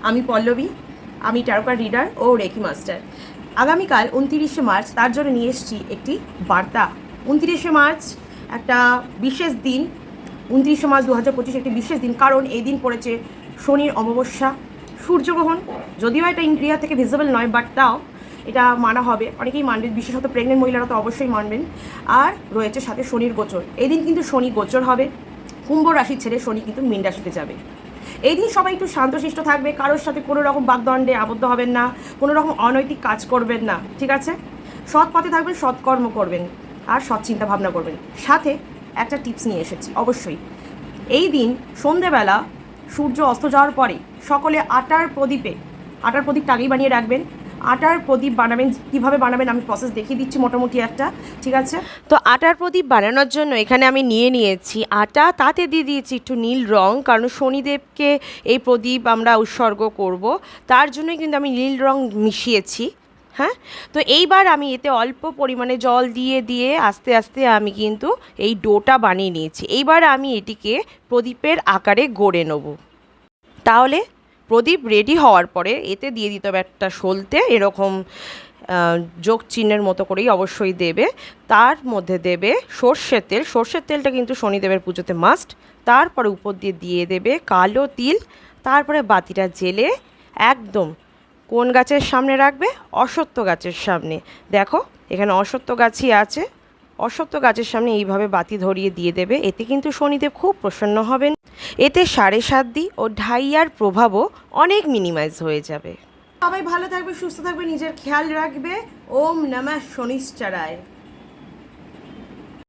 আমি পল্লবী, আমি ট্যারোকার্ড রিডার ও reiki master. আগামীকাল 29শে মার্চ, তার জন্য নিয়ে এসেছি একটি বার্তা। 29শে মার্চ একটা বিশেষ দিন। 29শে মার্চ 2025 একটি বিশেষ দিন, কারণ এই দিন পড়েছে শনির অমাবস্যা, সূর্যগ্রহণ। যদিও এটা ইন্ডিয়া থেকে ভিজিবল নয়, বাট তাও এটা মানা হবে, অনেকেই মানবেন, বিশেষত প্রেগনেন্ট মহিলারা তো অবশ্যই মানবেন। আর রয়েছে সাথে শনির গোচর। এই দিন কিন্তু শনি গোচর হবে, কুম্ভ রাশি ছেড়ে শনি কিন্তু মীন রাশিতে যাবে। এই দিন সবাই একটু শান্তশিষ্ট থাকবে, কারোর সাথে কোনো রকম বাগদণ্ডে আবদ্ধ হবেন না, কোনো রকম অনৈতিক কাজ করবেন না, ঠিক আছে? সৎ পথে থাকবেন, সৎকর্ম করবেন আর সৎ চিন্তা ভাবনা করবেন। সাথে একটা টিপস নিয়ে এসেছি। অবশ্যই এই দিন সন্ধেবেলা সূর্য অস্ত যাওয়ার পরে সকলে আটার প্রদীপটা আগেই বানিয়ে রাখবেন। আটার প্রদীপ বানাবেন, কীভাবে বানাবেন আমি প্রসেস দেখিয়ে দিচ্ছি মোটামুটি একটা, ঠিক আছে? তো আটার প্রদীপ বানানোর জন্য এখানে আমি নিয়ে নিয়েছি আটা, তাতে দিয়ে দিয়েছি একটু নীল রং, কারণ শনিদেবকে এই প্রদীপ আমরা উৎসর্গ করব, তার জন্যই কিন্তু আমি নীল রং মিশিয়েছি। হ্যাঁ, তো এইবার আমি এতে অল্প পরিমাণে জল দিয়ে দিয়ে আস্তে আস্তে আমি কিন্তু এই ডোটা বানিয়ে নিয়েছি। এইবার আমি এটিকে প্রদীপের আকারে গড়ে নেব। তাহলে প্রদীপ রেডি হওয়ার পরে এতে দিয়ে দিতে হবে একটা সলতে, এরকম যোগ চিহ্নের মতো করেই অবশ্যই দেবে। তার মধ্যে দেবে সর্ষের তেল। সর্ষের তেলটা কিন্তু শনিদেবের পুজোতে মাস্ট। তারপরে উপর দিয়ে দিয়ে দেবে কালো তিল। তারপরে বাতিটা জেলে একদম কোন গাছের সামনে রাখবে? অশ্বত্থ গাছের সামনে। দেখো এখানে অশ্বত্থ গাছই আছে, অশ্বত্থ গাছের সামনে এইভাবে বাতি ধরিয়ে দিয়ে দেবে। এতে কিন্তু শনিদেব খুব প্রসন্ন হবেন। এতে 7.5 ও ঢাইয়ার প্রভাবও অনেক মিনিমাইজ হয়ে যাবে। সবাই ভালো থাকবে, সুস্থ থাকবে, নিজের খেয়াল রাখবে। ওম নমঃ শনিশ্চরায়।